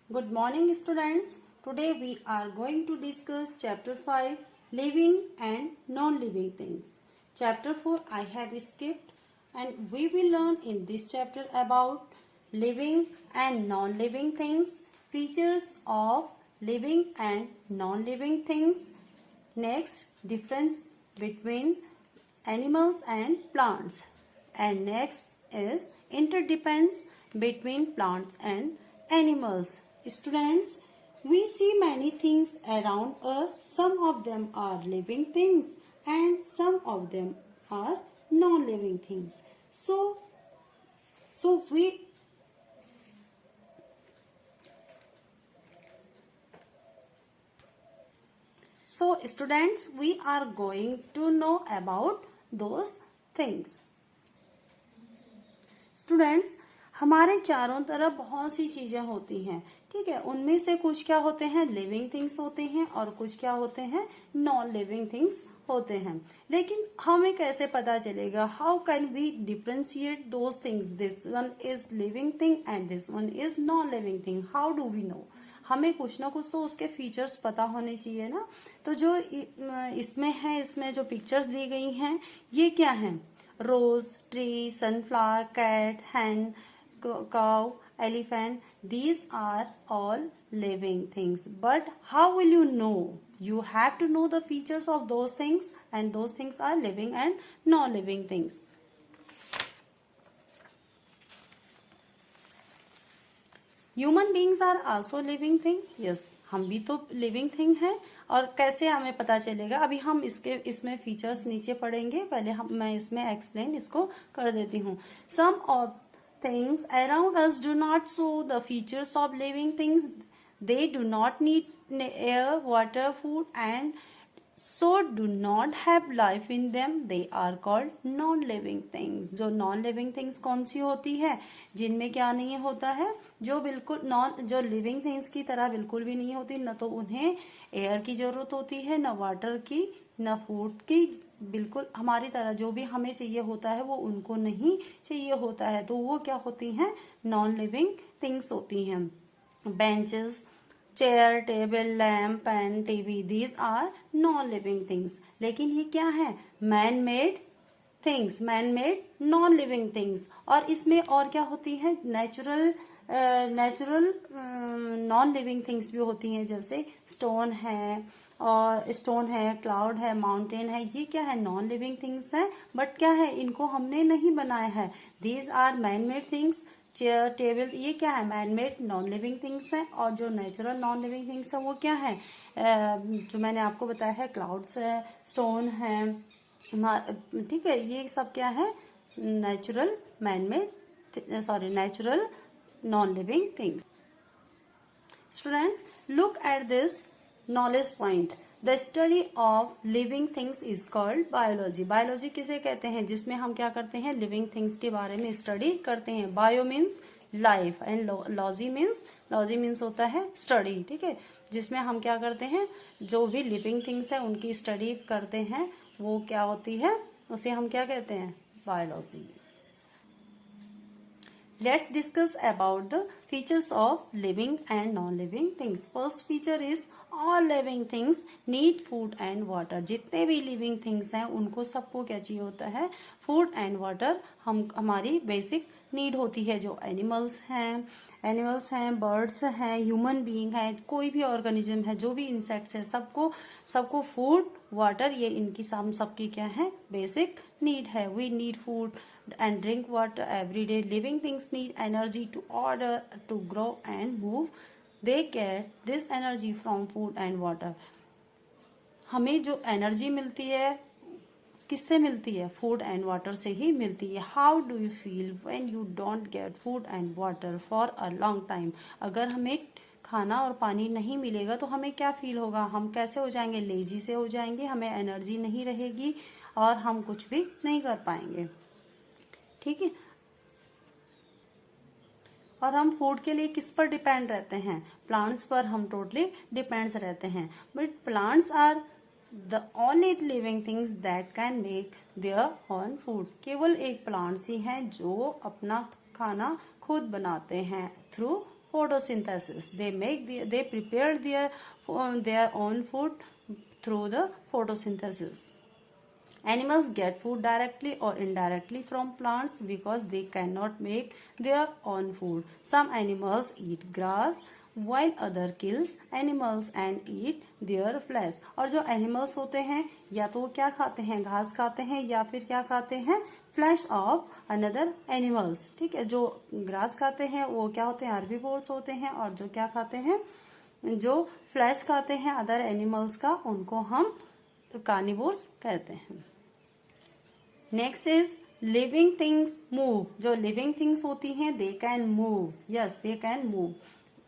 Good morning, students. Today we are going to discuss chapter 5, living and non-living things. Chapter 4 I have skipped, and we will learn in this chapter about living and non-living things, features of living and non-living things. Next, difference between animals and plants. And next is interdependence between plants and animals. Students, we see many things around us. Some of them are living things and some of them are non-living things. So students, we are going to know about those things. Students, हमारे चारों तरफ बहुत सी चीजें होती हैं, ठीक है। उनमें से कुछ क्या होते हैं, लिविंग थिंग्स होते हैं, और कुछ क्या होते हैं, नॉन लिविंग थिंग्स होते हैं। लेकिन हमें कैसे पता चलेगा, how can we differentiate those things, this one is living thing and this one is non living thing, how do we know. हमें कुछ ना कुछ तो उसके फीचर्स पता होने चाहिए ना। तो जो इसमें है, इसमें जो पिक्चर्स दी गई हैं, ये क्या है, rose, tree, sunflower, cat, hen, cow, elephant. These are all living things. But how will you know? You have to know the features of those things, and those things are living and non-living things. Human beings are also living thing. Yes, हम भी तो living thing है। और कैसे हमें पता चलेगा, अभी हम इसमें फीचर्स नीचे पढ़ेंगे। पहले मैं इसमें एक्सप्लेन इसको कर देती हूँ। सम of things around us do not show the features of living things. They do not need air, water, food, and so do not have life in them. They are called non-living things. जो non-living things कौन सी होती है, जिनमें क्या नहीं होता है, जो बिल्कुल जो लिविंग थिंग्स की तरह बिल्कुल भी नहीं होती। न तो उन्हें एयर की जरूरत होती है, न वाटर की, न फूड की। बिल्कुल हमारी तरह जो भी हमें चाहिए होता है वो उनको नहीं चाहिए होता है। तो वो क्या होती हैं, नॉन लिविंग थिंग्स होती हैं। Benches, chair, table, lamp, pen, TV, these are non living things. लेकिन ये क्या है, man made things, man made non living things. और इसमें और क्या होती है, नेचुरल नॉन लिविंग थिंग्स भी होती हैं, जैसे स्टोन है, क्लाउड है, माउंटेन है। ये क्या है, नॉन लिविंग थिंग्स है, बट क्या है, इनको हमने नहीं बनाया है। These are man made things. Chair, table, ये क्या है, man made non living things है। और जो नेचुरल नॉन लिविंग थिंग्स है वो क्या है, जो मैंने आपको बताया है, क्लाउड्स है, स्टोन है, ठीक है। ये सब क्या है, natural natural non living things. Students, look at this knowledge point. The study of living things is called biology. Biology किसे कहते हैं, जिसमें हम क्या करते हैं, लिविंग थिंग्स के बारे में स्टडी करते हैं। Bio means life and logy means होता है स्टडी, ठीक है। जिसमें हम क्या करते हैं, जो भी लिविंग थिंग्स है उनकी स्टडी करते हैं, वो क्या होती है, उसे हम क्या कहते हैं, biology. Let's discuss about the features of living and non-living things. First feature is all living things need food and water. जितने भी living things हैं उनको सबको क्या चाहिए होता है, food and water। हमारी basic need होती है। जो एनिमल्स हैं, बर्ड्स हैं, ह्यूमन बीइंग है, कोई भी ऑर्गेनिज्म है, जो भी इंसेक्ट्स है, सबको फूड, वाटर, ये इनकी सबकी क्या है, बेसिक नीड है। We need food and drink water every day. Living things need energy to order, to grow and move. They get this energy from food and water. हमें जो एनर्जी मिलती है किससे मिलती है, फूड एंड वाटर से ही मिलती है। How do you feel when you don't get food and water for a long time. अगर हमें खाना और पानी नहीं मिलेगा तो हमें क्या फील होगा, हम कैसे हो जाएंगे, लेजी से हो जाएंगे, हमें एनर्जी नहीं रहेगी और हम कुछ भी नहीं कर पाएंगे, ठीक है। और हम फूड के लिए किस पर डिपेंड रहते हैं, प्लांट्स पर हम टोटली डिपेंड्स रहते हैं। But plants are the only living things that can make their own food. केवल एक प्लांट्स ही हैं जो अपना खाना खुद बनाते हैं through photosynthesis. They prepared their own food through the photosynthesis. Animals get food directly or indirectly from plants because they cannot make their own food. Some animals eat grass while other kills animals and eat their flesh. और जो animals होते हैं या तो वो क्या खाते हैं, घास खाते हैं, या फिर क्या खाते हैं, फ्लैश ऑफ अनदर एनिमल्स. ठीक है, जो ग्रास खाते हैं वो क्या होते हैं, हर्बीवोर्स होते हैं. और जो क्या खाते हैं, जो फ्लैश खाते हैं अदर एनिमल्स का, उनको हम कार्निवोर्स कहते हैं. Next is living things move. जो लिविंग थिंग्स होती हैं they can move. Yes, they can move.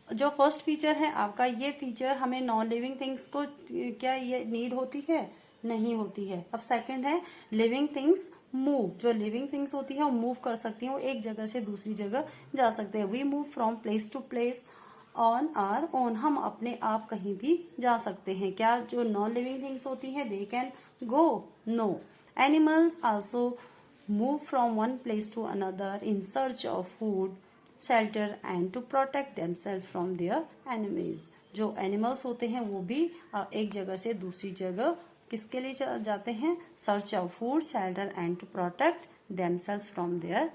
जो फर्स्ट फीचर है आपका, ये फीचर हमें नॉन लिविंग थिंग्स को क्या ये नीड होती है, नहीं होती है. अब सेकंड है लिविंग थिंग्स मूव. जो लिविंग थिंग्स होती है वो मूव कर सकती हैं, वो एक जगह से दूसरी जगह जा सकते हैं. We move from place to place on our own. हम अपने आप कहीं भी जा सकते हैं. क्या जो नॉन लिविंग थिंग्स होती है they can go? No. Animals also move from one place to another in search of food, shelter and to protect themselves from their enemies. जो एनिमल्स होते हैं वो भी एक जगह से दूसरी जगह किसके लिए जाते हैं, search of food, shelter and to protect themselves from their.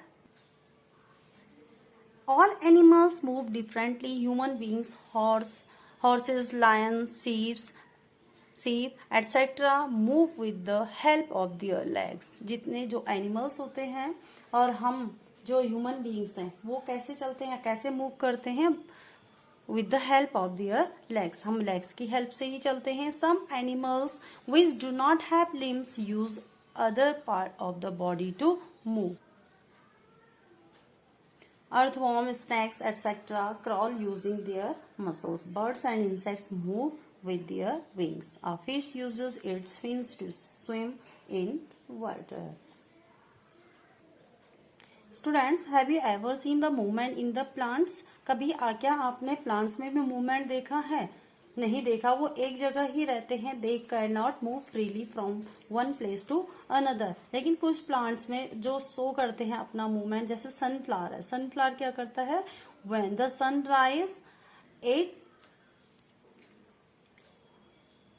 All animals move differently. Human beings, horses, lions, sheep, etc. move with the help of their legs. जितने जो एनिमल्स होते हैं और हम जो ह्यूमन बींग्स हैं वो कैसे चलते हैं, कैसे मूव करते हैं, with the help of their legs. हम legs की हेल्प से ही चलते हैं. Some animals which do not have limbs use other part of the body to move. Earthworm, snakes, etc. crawl using their muscles. Birds and insects move with their wings. A fish uses its fins to swim in water. Students, have you ever seen the movement in the plants? कभी क्या आपने plants में भी movement देखा है? नहीं देखा. वो एक जगह ही रहते हैं. They can not move freely from one place to another. लेकिन कुछ प्लांट्स में जो शो करते हैं अपना मूवमेंट, जैसे सनफ्लावर है. सनफ्लावर क्या करता है, when the sun rise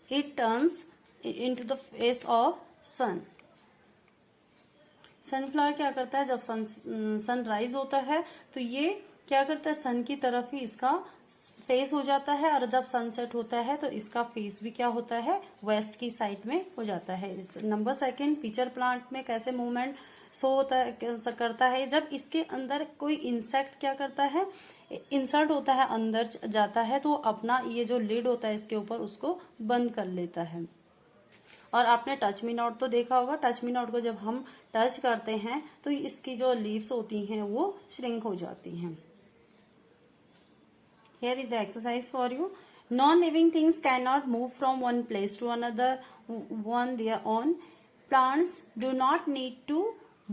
it turns into the face of sun. Sunflower क्या करता है, जब सन राइज होता है तो ये क्या करता है, सन की तरफ ही इसका फेस हो जाता है. और जब सनसेट होता है तो इसका फेस भी क्या होता है, वेस्ट की साइड में हो जाता है. नंबर सेकंड, पिचर प्लांट में कैसे मूवमेंट शो होता है, करता है, जब इसके अंदर कोई इंसेक्ट क्या करता है, इंसर्ट होता है, अंदर जाता है, तो अपना ये जो लिड होता है इसके ऊपर उसको बंद कर लेता है. और आपने टच मी नॉट तो देखा होगा. टच मी नॉट को जब हम टच करते हैं तो इसकी जो लीव्स होती हैं वो श्रिंक हो जाती हैं. Here is the exercise for you. Non-living things cannot move from one place to another on their own. Plants do not need to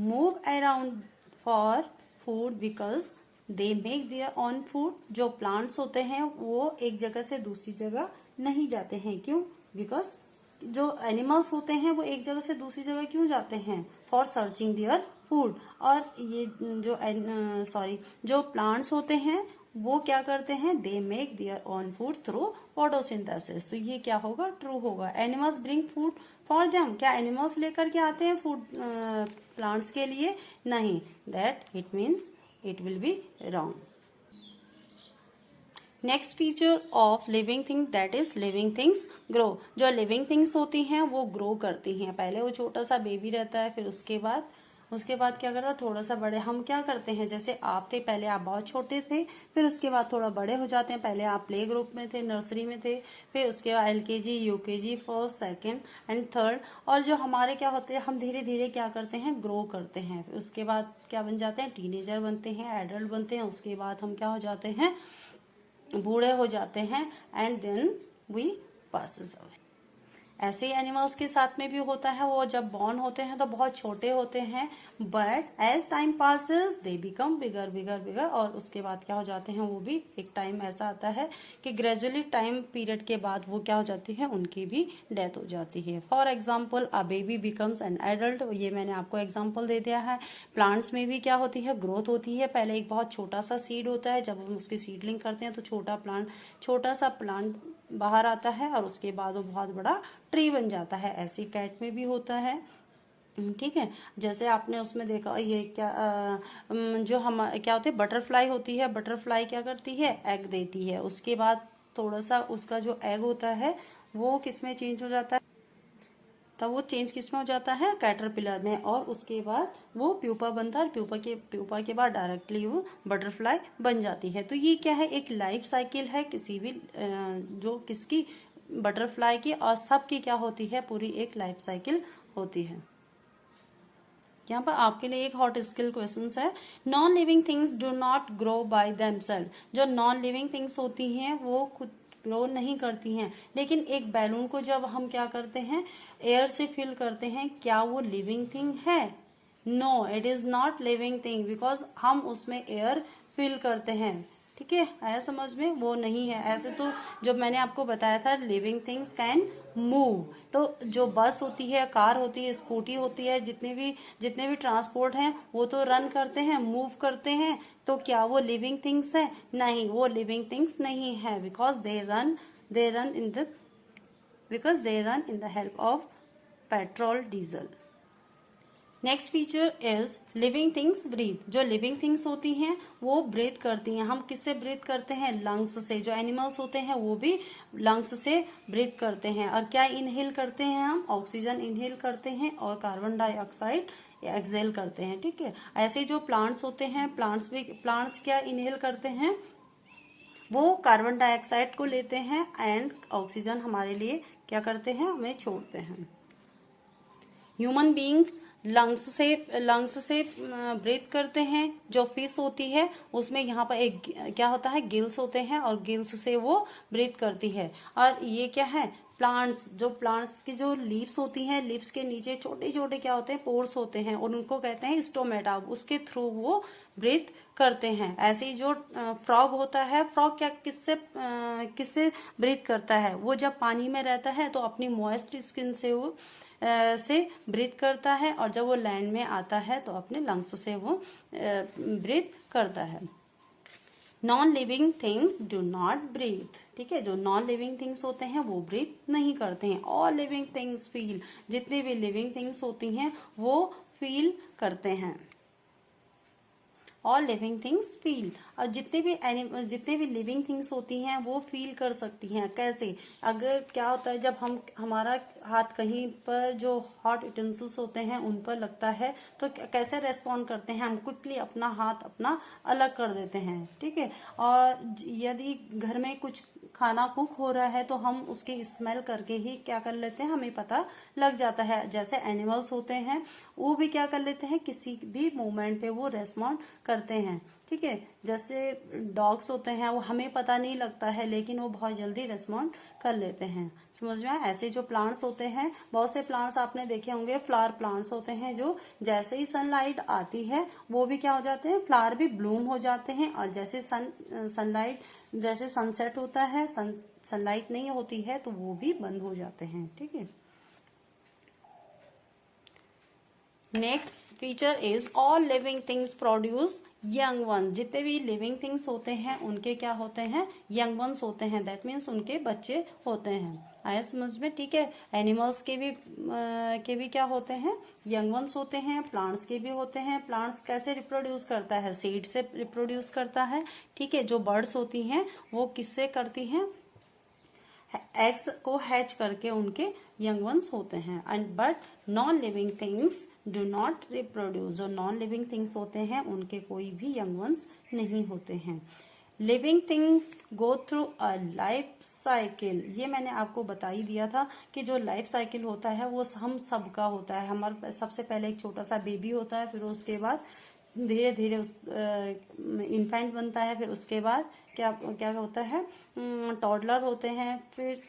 move around for food because they make their own food. जो plants होते हैं वो एक जगह से दूसरी जगह नहीं जाते हैं. क्यों? Because जो एनिमल्स होते हैं वो एक जगह से दूसरी जगह क्यों जाते हैं, फॉर सर्चिंग देयर फूड. और ये जो प्लांट्स होते हैं वो क्या करते हैं, they make their own food through photosynthesis. तो ये क्या होगा, ट्रू होगा. Animals bring food for them. क्या एनिमल्स लेकर के आते हैं फूड प्लांट्स के लिए? नहीं. That it means it will be wrong. Next feature of living thing that is living things grow. जो लिविंग थिंग्स होती हैं वो ग्रो करती हैं. पहले वो छोटा सा बेबी रहता है, फिर उसके बाद क्या करता है, थोड़ा सा बड़े. हम क्या करते हैं, जैसे आप थे, पहले आप बहुत छोटे थे, फिर उसके बाद थोड़ा बड़े हो जाते हैं. पहले आप प्ले ग्रुप में थे, नर्सरी में थे, फिर उसके बाद LKG, UKG, first, second and third. और जो हमारे क्या होते हैं, हम धीरे धीरे क्या करते हैं, ग्रो करते हैं. उसके बाद क्या बन जाते हैं, टीनेजर बनते हैं, एडल्ट बनते हैं. उसके बाद हम क्या हो जाते हैं, बूढ़े हो जाते हैं. And then we passes away. ऐसे ही एनिमल्स के साथ में भी होता है, वो जब बॉर्न होते हैं तो बहुत छोटे होते हैं, but as time passes they become bigger bigger bigger, और उसके बाद क्या हो जाते हैं, वो भी एक टाइम ऐसा आता है कि ग्रेजुअली टाइम पीरियड के बाद वो क्या हो जाती है, उनकी भी डेथ हो जाती है। For example a baby becomes an adult, ये मैंने आपको एग्जाम्पल दे दिया है। प्लांट्स में भी क्या होती है, ग्रोथ होती है। पहले एक बहुत छोटा सा सीड होता है, जब हम उसकी सीडलिंग करते हैं तो छोटा सा प्लांट बाहर आता है और उसके बाद वो बहुत बड़ा ट्री बन जाता है। ऐसी कैट में भी होता है, ठीक है। जैसे आपने उसमें देखा ये क्या जो हम क्या होते हैं, बटरफ्लाई होती है। बटरफ्लाई क्या करती है, एग देती है, उसके बाद थोड़ा सा उसका जो एग होता है वो किसमें चेंज हो जाता है, तब वो चेंज किसमें हो जाता है, कैटरपिलर में, और उसके बाद वो प्यूपा बनता है। प्यूपा के बाद डायरेक्टली वो बटरफ्लाई बन जाती है। तो ये क्या है, एक लाइफ साइकिल है किसी भी जो किसकी, बटरफ्लाई की, और सबकी क्या होती है, पूरी एक लाइफ साइकिल होती है। यहाँ पर आपके लिए एक हॉट स्किल क्वेश्चन है, non living things do not grow by themselves. जो नॉन लिविंग थिंग्स होती हैं वो खुद ग्रो नहीं करती हैं, लेकिन एक बैलून को जब हम क्या करते हैं, एयर से फिल करते हैं, क्या वो लिविंग थिंग है? No, it is not living thing, because हम उसमें एयर फिल करते हैं। ठीक है, आया समझ में, वो नहीं है। ऐसे तो जब मैंने आपको बताया था लिविंग थिंग्स कैन मूव, तो जो बस होती है, कार होती है, स्कूटी होती है, जितने भी ट्रांसपोर्ट हैं वो तो रन करते हैं, मूव करते हैं। तो क्या वो लिविंग थिंग्स है? नहीं, वो लिविंग थिंग्स नहीं है, because they run in the help of petrol diesel. Next feature is living things breathe. जो लिविंग थिंग्स होती हैं वो ब्रीथ करती हैं। हम किससे ब्रीथ करते हैं? लंग्स से। जो एनिमल्स होते हैं वो भी लंग्स से ब्रीथ करते हैं। और क्या इनहेल करते हैं? हम ऑक्सीजन इनहेल करते हैं और कार्बन डाइऑक्साइड एक्सहेल करते हैं। ठीक है, ऐसे जो प्लांट्स होते हैं, प्लांट्स क्या इनहेल करते हैं? वो कार्बन डाइऑक्साइड को लेते हैं एंड ऑक्सीजन हमारे लिए क्या करते हैं, हमें छोड़ते हैं। ह्यूमन बींग्स लंग्स से ब्रीथ करते हैं। जो फिश होती है उसमें यहाँ पर एक क्या होता है, गिल्स होते हैं, और गिल्स से वो ब्रीथ करती है। और ये क्या है, प्लांट्स की जो लीव्स होती हैं, लीव्स के नीचे छोटे छोटे क्या होते हैं, पोर्स होते हैं, और उनको कहते हैं स्टोमेटा, उसके थ्रू वो ब्रीथ करते हैं। ऐसे ही जो फ्रॉग होता है, फ्रॉग क्या किससे ब्रीथ करता है? वो जब पानी में रहता है तो अपनी मॉइस्ट स्किन से वो ब्रीथ करता है, और जब वो लैंड में आता है तो अपने लंग्स से वो ब्रीथ करता है। Non living things do not breathe. ठीक है, जो नॉन लिविंग थिंग्स होते हैं वो ब्रीथ नहीं करते हैं। All living things feel. जितनी भी लिविंग थिंग्स होती हैं वो फील करते हैं। All living things feel. और जितने भी लिविंग थिंग्स होती हैं वो फील कर सकती हैं। कैसे? अगर क्या होता है, जब हमारा हाथ कहीं पर जो हॉट यूटेंसिल्स होते हैं उन पर लगता है तो कैसे रेस्पॉन्ड करते हैं? हम क्विकली अपना हाथ अपना अलग कर देते हैं। ठीक है, और यदि घर में कुछ खाना कुक हो रहा है तो हम उसकी स्मेल करके ही क्या कर लेते हैं, हमें पता लग जाता है। जैसे एनिमल्स होते हैं वो भी क्या कर लेते हैं, किसी भी मोमेंट पे वो रेस्पॉन्ड करते हैं। ठीक है, जैसे डॉग्स होते हैं वो हमें पता नहीं लगता है लेकिन वो बहुत जल्दी रेस्पॉन्ड कर लेते हैं। समझ में आया? ऐसे जो प्लांट्स होते हैं, बहुत से प्लांट्स आपने देखे होंगे, फ्लावर प्लांट्स होते हैं, जो जैसे ही सनलाइट आती है वो भी क्या हो जाते हैं, फ्लावर भी ब्लूम हो जाते हैं। और जैसे जैसे सनसेट होता है, सनलाइट नहीं होती है तो वो भी बंद हो जाते हैं। ठीक है, next feature is all living things produce young one. जितने भी लिविंग थिंग्स होते हैं उनके क्या होते हैं, यंग वंस होते हैं। दैट मीन्स उनके बच्चे होते हैं। आया समझ में? ठीक है, एनिमल्स के भी क्या होते हैं, यंग वंस होते हैं। प्लांट्स के भी होते हैं। प्लांट्स कैसे रिप्रोड्यूस करता है? सीड से रिप्रोड्यूस करता है। ठीक है, जो बर्ड्स होती हैं वो किससे करती हैं, एग्स को हैच करके उनके यंग वंस होते हैं। And but non living things do not reproduce. जो नॉन लिविंग थिंग्स होते हैं उनके कोई भी यंग वंस नहीं होते हैं। Living things go through a life cycle. ये मैंने आपको बता ही दिया था कि जो लाइफ साइकिल होता है वो हम सबका होता है। हमारा सबसे पहले एक छोटा सा बेबी होता है, फिर उसके बाद धीरे धीरे इन्फेंट बनता है, फिर उसके बाद क्या क्या होता है, टॉडलर होते हैं, फिर